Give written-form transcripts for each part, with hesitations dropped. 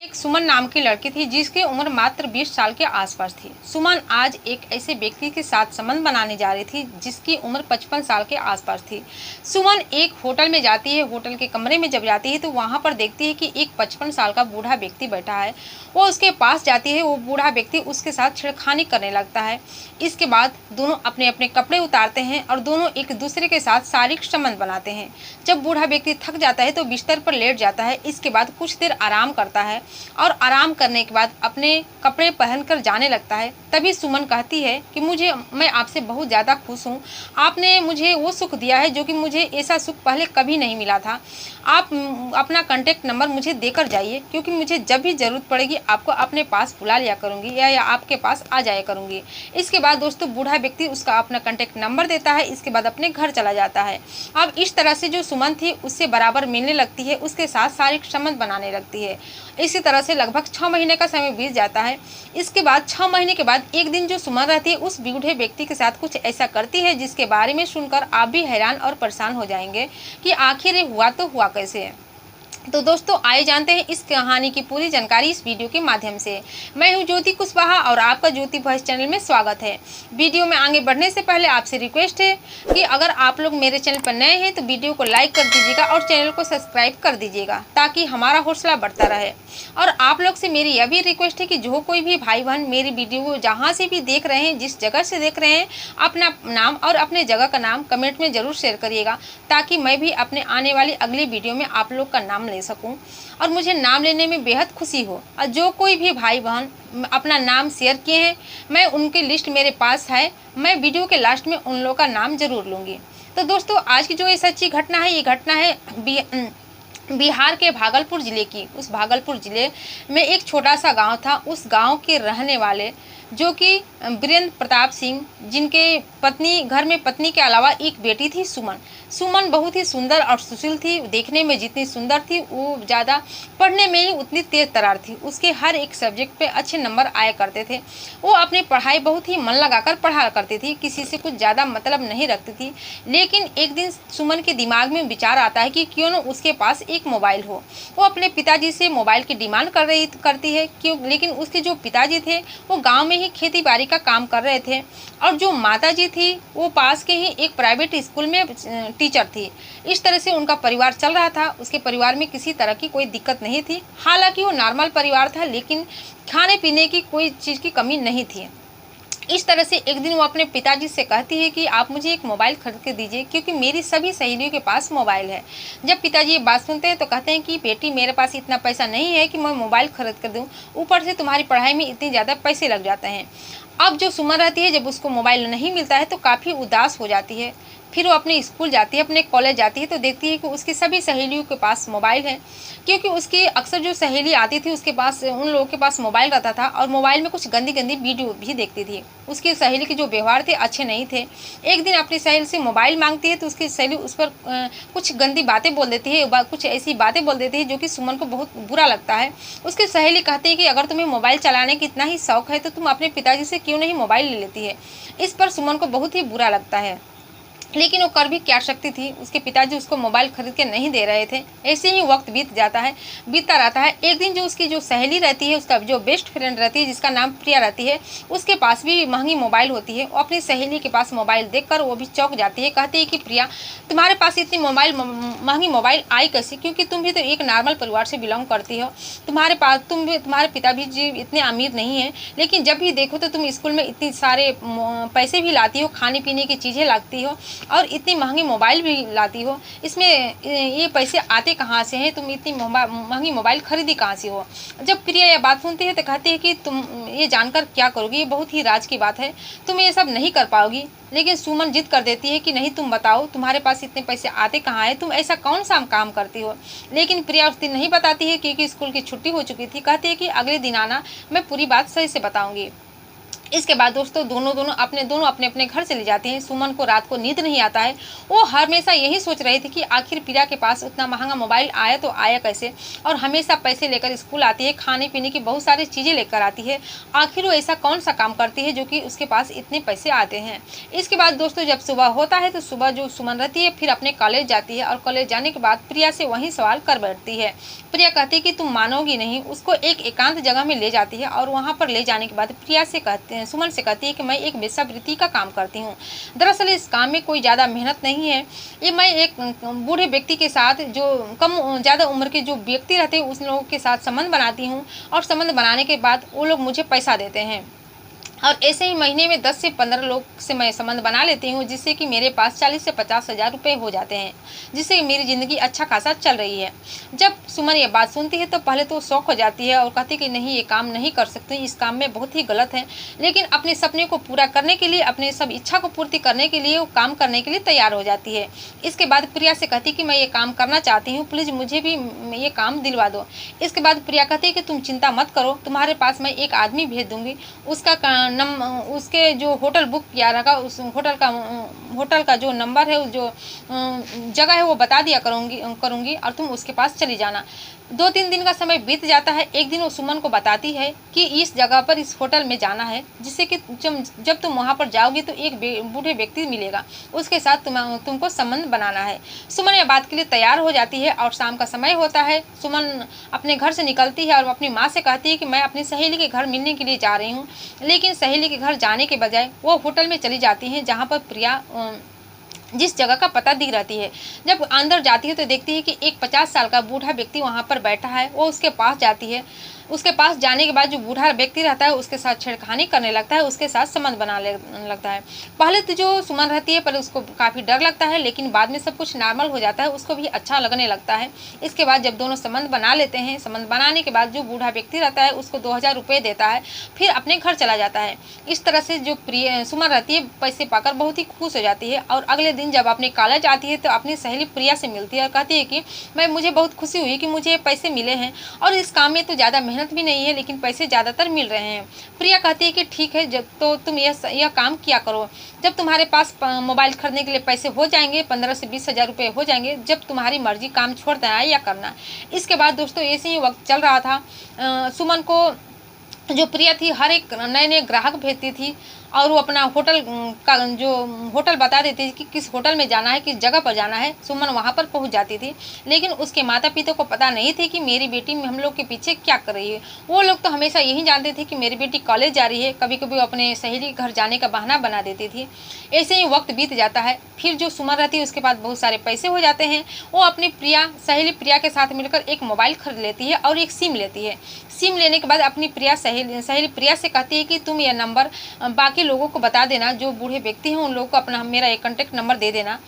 एक सुमन नाम की लड़की थी जिसकी उम्र मात्र 20 साल के आसपास थी। सुमन आज एक ऐसे व्यक्ति के साथ संबंध बनाने जा रही थी जिसकी उम्र 55 साल के आसपास थी। सुमन एक होटल में जाती है। होटल के कमरे में जब जाती है तो वहां पर देखती है कि एक 55 साल का बूढ़ा व्यक्ति बैठा है। वो उसके पास जाती है। वो बूढ़ा व्यक्ति उसके साथ छेड़खानी करने लगता है। इसके बाद दोनों अपने अपने कपड़े उतारते हैं और दोनों एक दूसरे के साथ शारीरिक संबंध बनाते हैं। जब बूढ़ा व्यक्ति थक जाता है तो बिस्तर पर लेट जाता है। इसके बाद कुछ देर आराम करता है और आराम करने के बाद अपने कपड़े पहनकर जाने लगता है। तभी सुमन कहती है कि मैं आपसे बहुत ज़्यादा खुश हूँ। आपने मुझे वो सुख दिया है जो कि मुझे ऐसा सुख पहले कभी नहीं मिला था। आप अपना कॉन्टैक्ट नंबर मुझे देकर जाइए, क्योंकि मुझे जब भी ज़रूरत पड़ेगी आपको अपने पास बुला लिया करूँगी या आपके पास आ जाया करूँगी। इसके बाद दोस्तों बूढ़ा व्यक्ति उसका अपना कॉन्टैक्ट नंबर देता है। इसके बाद अपने घर चला जाता है। अब इस तरह से जो सुमन थी उससे बराबर मिलने लगती है, उसके साथ शारीरिक संबंध बनाने लगती है। इसी तरह से लगभग 6 महीने का समय बीत जाता है। इसके बाद 6 महीने के बाद एक दिन जो सुमन रहती है उस बूढ़े व्यक्ति के साथ कुछ ऐसा करती है जिसके बारे में सुनकर आप भी हैरान और परेशान हो जाएंगे कि आखिर ये हुआ तो हुआ कैसे है। तो दोस्तों आइए जानते हैं इस कहानी की पूरी जानकारी इस वीडियो के माध्यम से। मैं हूं ज्योति कुशवाहा और आपका ज्योति वॉइस चैनल में स्वागत है। वीडियो में आगे बढ़ने से पहले आपसे रिक्वेस्ट है कि अगर आप लोग मेरे चैनल पर नए हैं तो वीडियो को लाइक कर दीजिएगा और चैनल को सब्सक्राइब कर दीजिएगा ताकि हमारा हौसला बढ़ता रहे। और आप लोग से मेरी यह भी रिक्वेस्ट है कि जो कोई भी भाई बहन मेरी वीडियो को जहाँ से भी देख रहे हैं, जिस जगह से देख रहे हैं, अपना नाम और अपने जगह का नाम कमेंट में ज़रूर शेयर करिएगा ताकि मैं भी अपने आने वाली अगली वीडियो में आप लोग का नाम ले सकूं और मुझे नाम लेने में बेहद खुशी हो। और जो कोई भी भाई बहन अपना नाम शेयर किए हैं, मैं उनकी लिस्ट मेरे पास है। मैं वीडियो के लास्ट में उन लोगों का नाम जरूर लूँगी। तो दोस्तों आज की जो ये सच्ची घटना है, ये घटना है बिहार के भागलपुर ज़िले की। उस भागलपुर ज़िले में एक छोटा सा गांव था। उस गांव के रहने वाले जो कि वीरेंद्र प्रताप सिंह, जिनके घर में पत्नी के अलावा एक बेटी थी सुमन। सुमन बहुत ही सुंदर और सुशील थी। देखने में जितनी सुंदर थी वो ज़्यादा पढ़ने में ही उतनी तेज तरार थी। उसके हर एक सब्जेक्ट पे अच्छे नंबर आया करते थे। वो अपनी पढ़ाई बहुत ही मन लगाकर पढ़ा करती थी, किसी से कुछ ज़्यादा मतलब नहीं रखती थी। लेकिन एक दिन सुमन के दिमाग में विचार आता है कि क्यों न उसके पास एक मोबाइल हो। वो अपने पिताजी से मोबाइल की डिमांड करती है क्यों, लेकिन उसके जो पिताजी थे वो गाँव में ही खेती बाड़ी का काम कर रहे थे और जो माताजी थी वो पास के ही एक प्राइवेट स्कूल में टीचर थी। इस तरह से उनका परिवार चल रहा था। उसके परिवार में किसी तरह की कोई दिक्कत नहीं थी। हालांकि वो नॉर्मल परिवार था, लेकिन खाने पीने की कोई चीज़ की कमी नहीं थी। इस तरह से एक दिन वो अपने पिताजी से कहती है कि आप मुझे एक मोबाइल खरीद के दीजिए, क्योंकि मेरी सभी सहेलियों के पास मोबाइल है। जब पिताजी ये बात सुनते हैं तो कहते हैं कि बेटी मेरे पास इतना पैसा नहीं है कि मैं मोबाइल खरीद कर दूं, ऊपर से तुम्हारी पढ़ाई में इतने ज़्यादा पैसे लग जाते हैं। अब जो सुमन रहती है जब उसको मोबाइल नहीं मिलता है तो काफ़ी उदास हो जाती है। फिर वो अपने स्कूल जाती है, अपने कॉलेज जाती है तो देखती है कि उसकी सभी सहेलियों के पास मोबाइल है, क्योंकि उसकी अक्सर जो सहेली आती थी उसके पास उन लोगों के पास मोबाइल रहता था और मोबाइल में कुछ गंदी गंदी वीडियो भी देखती थी। उसकी सहेली के जो व्यवहार थे अच्छे नहीं थे। एक दिन अपनी सहेली से मोबाइल मांगती है तो उसकी सहेली उस पर कुछ गंदी बातें बोल देती है, कुछ ऐसी बातें बोल देती है जो कि सुमन को बहुत बुरा लगता है। उसकी सहेली कहती है कि अगर तुम्हें मोबाइल चलाने की इतना ही शौक है तो तुम अपने पिताजी से क्यों नहीं मोबाइल ले लेती है। इस पर सुमन को बहुत ही बुरा लगता है, लेकिन वो कर भी क्या सकती थी। उसके पिताजी उसको मोबाइल खरीद के नहीं दे रहे थे। ऐसे ही वक्त बीतता रहता है। एक दिन जो उसकी जो सहेली रहती है, उसका जो बेस्ट फ्रेंड रहती है जिसका नाम प्रिया रहती है, उसके पास भी महंगी मोबाइल होती है। वो अपनी सहेली के पास मोबाइल देखकर वो भी चौंक जाती है। कहती है कि प्रिया तुम्हारे पास इतनी महंगी मोबाइल आई कैसे, क्योंकि तुम भी तो एक नॉर्मल परिवार से बिलोंग करती हो। तुम्हारे पिता भी जी इतने अमीर नहीं है, लेकिन जब भी देखो तो तुम स्कूल में इतने सारे पैसे भी लाती हो, खाने पीने की चीज़ें लाती हो और इतनी महंगी मोबाइल भी लाती हो। इसमें ये पैसे आते कहाँ से हैं, तुम इतनी महंगी मोबाइल खरीदी कहाँ से हो। जब प्रिया यह बात सुनती है तो कहती है कि तुम ये जानकर क्या करोगी, ये बहुत ही राज की बात है, तुम ये सब नहीं कर पाओगी। लेकिन सुमन जिद कर देती है कि नहीं तुम बताओ तुम्हारे पास इतने पैसे आते कहाँ हैं, तुम ऐसा कौन सा काम करती हो। लेकिन प्रिया उस दिन नहीं बताती है क्योंकि स्कूल की छुट्टी हो चुकी थी। कहती है कि अगले दिन आना, मैं पूरी बात सही से बताऊँगी। इसके बाद दोस्तों दोनों अपने अपने घर चली जाती हैं। सुमन को रात को नींद नहीं आता है। वो हमेशा यही सोच रही थी कि आखिर प्रिया के पास उतना महंगा मोबाइल आया तो आया कैसे, और हमेशा पैसे लेकर स्कूल आती है, खाने पीने की बहुत सारी चीज़ें लेकर आती है। आखिर वो ऐसा कौन सा काम करती है जो कि उसके पास इतने पैसे आते हैं। इसके बाद दोस्तों जब सुबह होता है तो सुबह जो सुमन रहती है फिर अपने कॉलेज जाती है, और कॉलेज जाने के बाद प्रिया से वही सवाल कर बैठती है। प्रिया कहती है कि तुम मानोगी नहीं। उसको एक एकांत जगह में ले जाती है, और वहाँ पर ले जाने के बाद प्रिया से सुमन से कहती है कि मैं एक वेश्यावृत्ति का काम करती हूँ। दरअसल इस काम में कोई ज़्यादा मेहनत नहीं है। ये मैं एक बूढ़े व्यक्ति के साथ, जो कम ज़्यादा उम्र के जो व्यक्ति रहते हैं उस लोगों के साथ संबंध बनाती हूँ, और संबंध बनाने के बाद वो लोग मुझे पैसा देते हैं, और ऐसे ही महीने में 10 से 15 लोग से मैं संबंध बना लेती हूँ, जिससे कि मेरे पास 40 से 50 हज़ार रुपये हो जाते हैं, जिससे मेरी ज़िंदगी अच्छा खासा चल रही है। जब सुमन ये बात सुनती है तो पहले तो शौक हो जाती है और कहती है कि नहीं, ये काम नहीं कर सकती, इस काम में बहुत ही गलत है। लेकिन अपने सपने को पूरा करने के लिए, अपने सब इच्छा को पूर्ति करने के लिए वो काम करने के लिए तैयार हो जाती है। इसके बाद प्रिया से कहती है कि मैं ये काम करना चाहती हूँ, प्लीज़ मुझे भी ये काम दिलवा दो। इसके बाद प्रिया कहती है कि तुम चिंता मत करो, तुम्हारे पास मैं एक आदमी भेज दूँगी, उसके जो होटल बुक किया रखा, उस होटल का जो नंबर है, जो जगह है वो बता दिया करूँगी और तुम उसके पास चली जाना। 2-3 दिन का समय बीत जाता है। एक दिन वो सुमन को बताती है कि इस जगह पर, इस होटल में जाना है, जिससे कि जब तुम वहाँ पर जाओगी तो एक बूढ़े व्यक्ति मिलेगा, उसके साथ तुमको संबंध बनाना है। सुमन ये बात के लिए तैयार हो जाती है, और शाम का समय होता है। सुमन अपने घर से निकलती है और अपनी माँ से कहती है कि मैं अपनी सहेली के घर मिलने के लिए जा रही हूँ। लेकिन सहेली के घर जाने के बजाय वो होटल में चली जाती हैं, जहाँ पर प्रिया जिस जगह का पता दी रहती है। जब अंदर जाती है तो देखती है कि एक 50 साल का बूढ़ा व्यक्ति वहाँ पर बैठा है। वो उसके पास जाती है। उसके पास जाने के बाद जो बूढ़ा व्यक्ति रहता है उसके साथ छेड़खानी करने लगता है, उसके साथ संबंध बनाने लगता है। पहले तो जो सुमन रहती है, पहले उसको काफ़ी डर लगता है, लेकिन बाद में सब कुछ नॉर्मल हो जाता है, उसको भी अच्छा लगने लगता है। इसके बाद जब दोनों संबंध बना लेते हैं, संबंध बनाने के बाद जो बूढ़ा व्यक्ति रहता है उसको 2000 रुपये देता है, फिर अपने घर चला जाता है। इस तरह से जो सुमन रहती है पैसे पाकर बहुत ही खुश हो जाती है, और अगले दिन जब अपने कॉलेज आती है तो अपनी सहेली प्रिया से मिलती है और कहती है कि मुझे बहुत खुशी हुई कि मुझे पैसे मिले हैं, और इस काम में तो ज़्यादा मेहनत भी नहीं है, लेकिन पैसे ज़्यादातर मिल रहे हैं। प्रिया कहती है कि ठीक है, जब तो तुम यह काम किया करो, जब तुम्हारे पास मोबाइल खरीदने के लिए पैसे हो जाएंगे, 15 से 20 हज़ार रुपये हो जाएंगे, जब तुम्हारी मर्जी, काम छोड़ देना है या करना। इसके बाद दोस्तों ऐसे ही वक्त चल रहा था। सुमन को जो प्रिया थी हर एक नए नए ग्राहक भेजती थी, और वो अपना होटल का जो होटल बता देती थी कि किस होटल में जाना है, किस जगह पर जाना है। सुमन वहाँ पर पहुँच जाती थी, लेकिन उसके माता पिता को पता नहीं थी कि मेरी बेटी हम लोग के पीछे क्या कर रही है। वो लोग तो हमेशा यही जानते थे कि मेरी बेटी कॉलेज जा रही है। कभी कभी अपने सहेली के घर जाने का बहाना बना देती थी। ऐसे ही वक्त बीत जाता है। फिर जो सुमन रहती है उसके पास बहुत सारे पैसे हो जाते हैं। वो अपनी सहेली प्रिया के साथ मिलकर एक मोबाइल खरीद लेती है और एक सिम लेती है। सिम लेने के बाद अपनी सहेली प्रिया से कहती है कि तुम यह नंबर बाकी लोगों को बता देना, जो बूढ़े व्यक्ति हैं उन लोगों को अपना मेरा एक कॉन्टैक्ट नंबर दे देना,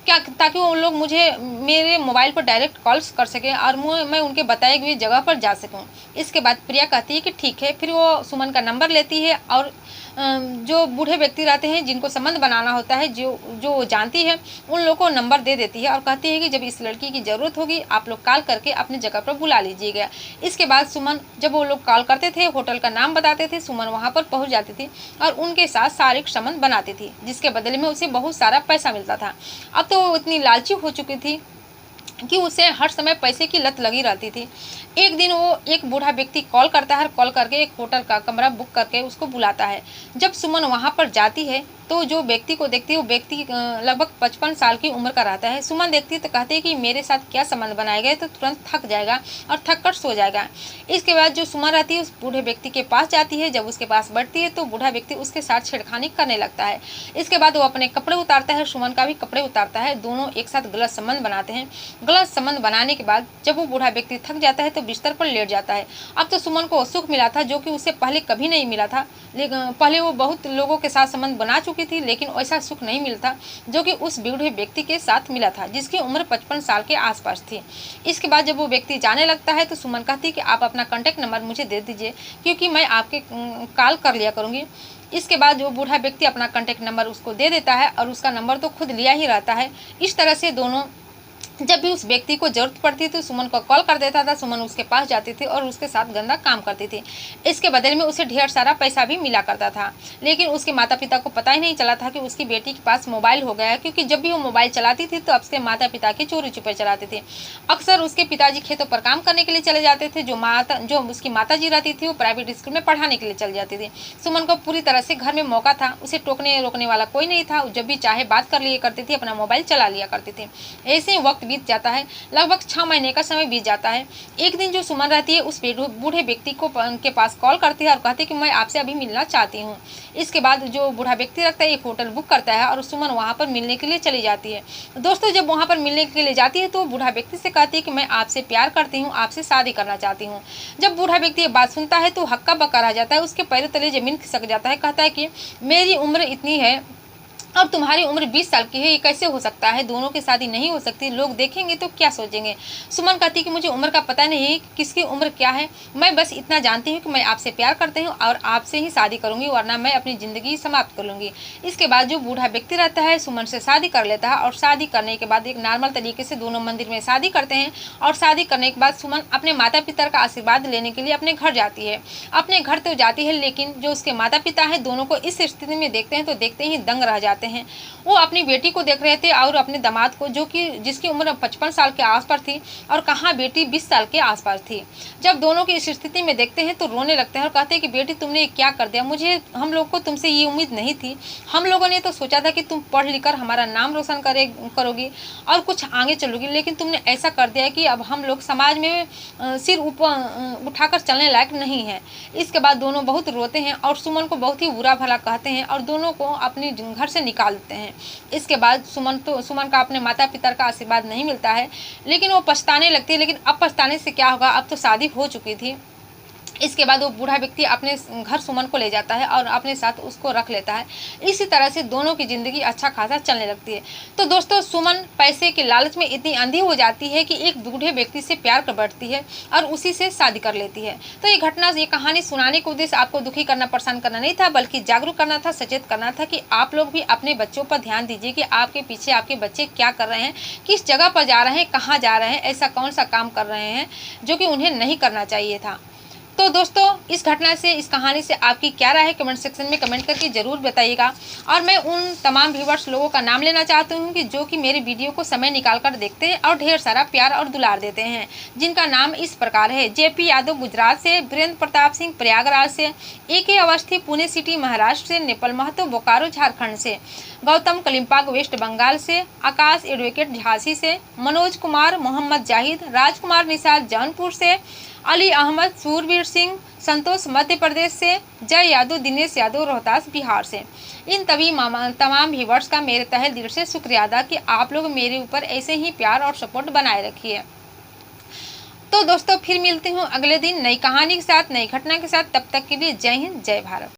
क्या, ताकि वो लोग मुझे मेरे मोबाइल पर डायरेक्ट कॉल्स कर सकें और मैं उनके बताए हुए जगह पर जा सकूं। इसके बाद प्रिया कहती है कि ठीक है। फिर वो सुमन का नंबर लेती है, और जो बूढ़े व्यक्ति रहते हैं जिनको संबंध बनाना होता है, जो वो जानती है, उन लोगों को नंबर दे देती है और कहती है कि जब इस लड़की की ज़रूरत होगी आप लोग कॉल करके अपनी जगह पर बुला लीजिएगा। इसके बाद सुमन, जब वो लोग कॉल करते थे, होटल का नाम बताते थे, सुमन वहाँ पर पहुँच जाती थी और उनके साथ शारीरिक संबंध बनाती थी, जिसके बदले में उसे बहुत सारा पैसा मिलता था। अब तो वो इतनी लालची हो चुकी थी कि उसे हर समय पैसे की लत लगी रहती थी। एक दिन वो एक बूढ़ा व्यक्ति कॉल करता है, कॉल करके एक होटल का कमरा बुक करके उसको बुलाता है। जब सुमन वहाँ पर जाती है तो जो व्यक्ति को देखती है वो व्यक्ति लगभग 55 साल की उम्र का रहता है। सुमन देखती है तो कहती है कि मेरे साथ क्या संबंध बनाए गए, तो तुरंत थक जाएगा और थक कर सो जाएगा। इसके बाद जो सुमन रहती है उस बूढ़े व्यक्ति के पास जाती है। जब उसके पास बैठती है तो बूढ़ा व्यक्ति उसके साथ छेड़खानी करने लगता है। इसके बाद वो अपने कपड़े उतारता है, सुमन का भी कपड़े उतारता है, दोनों एक साथ गलत संबंध बनाते हैं। गलत संबंध बनाने के बाद जब वो बूढ़ा व्यक्ति थक जाता है तो बिस्तर पर लेट जाता है। अब तो सुमन को सुख मिला था जो कि उसे पहले कभी नहीं मिला था। लेकिन पहले वो बहुत लोगों के साथ संबंध बना चुकी थी, लेकिन ऐसा सुख नहीं मिलता जो कि उस बूढ़े व्यक्ति के साथ मिला था, जिसकी उम्र 55 साल के आसपास थी। इसके बाद जब वो व्यक्ति जाने लगता है तो सुमन कहती है कि आप अपना कॉन्टैक्ट नंबर मुझे दे दीजिए, क्योंकि मैं आपके कॉल कर लिया करूँगी। इसके बाद जो बूढ़ा व्यक्ति अपना कॉन्टैक्ट नंबर उसको दे देता है, और उसका नंबर तो खुद लिया ही रहता है। इस तरह से दोनों जब भी उस व्यक्ति को जरूरत पड़ती तो सुमन को कॉल कर देता था। सुमन उसके पास जाती थी और उसके साथ गंदा काम करती थी। इसके बदले में उसे ढेर सारा पैसा भी मिला करता था। लेकिन उसके माता पिता को पता ही नहीं चला था कि उसकी बेटी के पास मोबाइल हो गया है, क्योंकि जब भी वो मोबाइल चलाती थी तो उसके माता पिता की चोरी छुपे चलाते थे। अक्सर उसके पिताजी खेतों पर काम करने के लिए चले जाते थे। जो उसकी माता जी रहती थी वो प्राइवेट स्कूल में पढ़ाने के लिए चले जाती थी। सुमन को पूरी तरह से घर में मौका था, उसे टोकने रोकने वाला कोई नहीं था। जब भी चाहे बात कर लिया करती थी, अपना मोबाइल चला लिया करती थी। ऐसे ही वक्त बीत जाता है। लगभग 6 महीने का समय बीत जाता है। एक दिन जो सुमन रहती है उस बूढ़े व्यक्ति को के पास कॉल करती है और कहती है कि मैं आपसे अभी मिलना चाहती हूँ। इसके बाद जो बूढ़ा व्यक्ति रखता है एक होटल बुक करता है और सुमन वहाँ पर मिलने के लिए चली जाती है। दोस्तों, जब वहाँ पर मिलने के लिए जाती है तो बूढ़ा व्यक्ति से कहती है कि मैं आपसे प्यार करती हूँ, आपसे शादी करना चाहती हूँ। जब बूढ़ा व्यक्ति ये बात सुनता है तो हक्का बक्का रह जाता है, उसके पैरों तले जमीन खिसक जाता है। कहता है कि मेरी उम्र इतनी है और तुम्हारी उम्र 20 साल की है, ये कैसे हो सकता है? दोनों की शादी नहीं हो सकती, लोग देखेंगे तो क्या सोचेंगे? सुमन कहती कि मुझे उम्र का पता नहीं है कि किसकी उम्र क्या है, मैं बस इतना जानती हूँ कि मैं आपसे प्यार करती हूँ और आपसे ही शादी करूंगी, वरना मैं अपनी ज़िंदगी समाप्त कर लूँगी। इसके बाद जो बूढ़ा व्यक्ति रहता है सुमन से शादी कर लेता है और शादी करने के बाद एक नॉर्मल तरीके से दोनों मंदिर में शादी करते हैं। और शादी करने के बाद सुमन अपने माता पिता का आशीर्वाद लेने के लिए अपने घर जाती है। अपने घर तो जाती है, लेकिन जो उसके माता पिता हैं दोनों को इस स्थिति में देखते हैं तो देखते ही दंग रह जाते हैं। वो अपनी बेटी को देख रहे थे और अपने दामाद को, जो कि जिसकी उम्र 55 साल के आसपास थी और कहाँ बेटी 20 साल के आसपास थी। जब दोनों की इस स्थिति में देखते हैं तो रोने लगते हैं और कहते हैं कि बेटी तुमने क्या कर दिया, हम लोग को तुमसे ये उम्मीद नहीं थी। हम लोगों ने तो सोचा था कि तुम पढ़ लिख कर हमारा नाम रोशन करोगी और कुछ आगे चलोगी, लेकिन तुमने ऐसा कर दिया कि अब हम लोग समाज में सिर ऊपर उठाकर चलने लायक नहीं है। इसके बाद दोनों बहुत रोते हैं और सुमन को बहुत ही बुरा भला कहते हैं और दोनों को अपने घर से निकाल देते हैं। इसके बाद सुमन का अपने माता पिता का आशीर्वाद नहीं मिलता है, लेकिन वो पछताने लगती है। लेकिन अब पछताने से क्या होगा, अब तो शादी हो चुकी थी। इसके बाद वो बूढ़ा व्यक्ति अपने घर सुमन को ले जाता है और अपने साथ उसको रख लेता है। इसी तरह से दोनों की ज़िंदगी अच्छा खासा चलने लगती है। तो दोस्तों, सुमन पैसे के लालच में इतनी अंधी हो जाती है कि एक बूढ़े व्यक्ति से प्यार कर बैठती है और उसी से शादी कर लेती है। तो ये कहानी सुनाने का उद्देश्य आपको दुखी करना, परेशान करना नहीं था, बल्कि जागरूक करना था, सचेत करना था कि आप लोग भी अपने बच्चों पर ध्यान दीजिए कि आपके पीछे आपके बच्चे क्या कर रहे हैं, किस जगह पर जा रहे हैं, कहाँ जा रहे हैं, ऐसा कौन सा काम कर रहे हैं जो कि उन्हें नहीं करना चाहिए था। तो दोस्तों, इस घटना से, इस कहानी से आपकी क्या राय है कमेंट सेक्शन में कमेंट करके ज़रूर बताइएगा। और मैं उन तमाम व्यूवर्स लोगों का नाम लेना चाहती हूँ कि जो कि मेरे वीडियो को समय निकाल कर देखते हैं और ढेर सारा प्यार और दुलार देते हैं, जिनका नाम इस प्रकार है: JP यादव गुजरात से, वीरेंद्र प्रताप सिंह प्रयागराज से, AK अवस्थी पुणे सिटी महाराष्ट्र से, नेपाल महतो बोकारो झारखंड से, गौतम कलिम्पाग वेस्ट बंगाल से, आकाश एडवोकेट झांसी से, मनोज कुमार मोहम्मद जाहिद, राजकुमार निषाद जौनपुर से, अली अहमद सूरवीर सिंह संतोष मध्य प्रदेश से, जय यादव दिनेश यादव रोहतास बिहार से। इन तमाम व्यूवर्स का मेरे तहे दिल से शुक्रिया अदा कि आप लोग मेरे ऊपर ऐसे ही प्यार और सपोर्ट बनाए रखिए। तो दोस्तों, फिर मिलती हूँ अगले दिन नई कहानी के साथ, नई घटना के साथ। तब तक के लिए जय हिंद, जय भारत।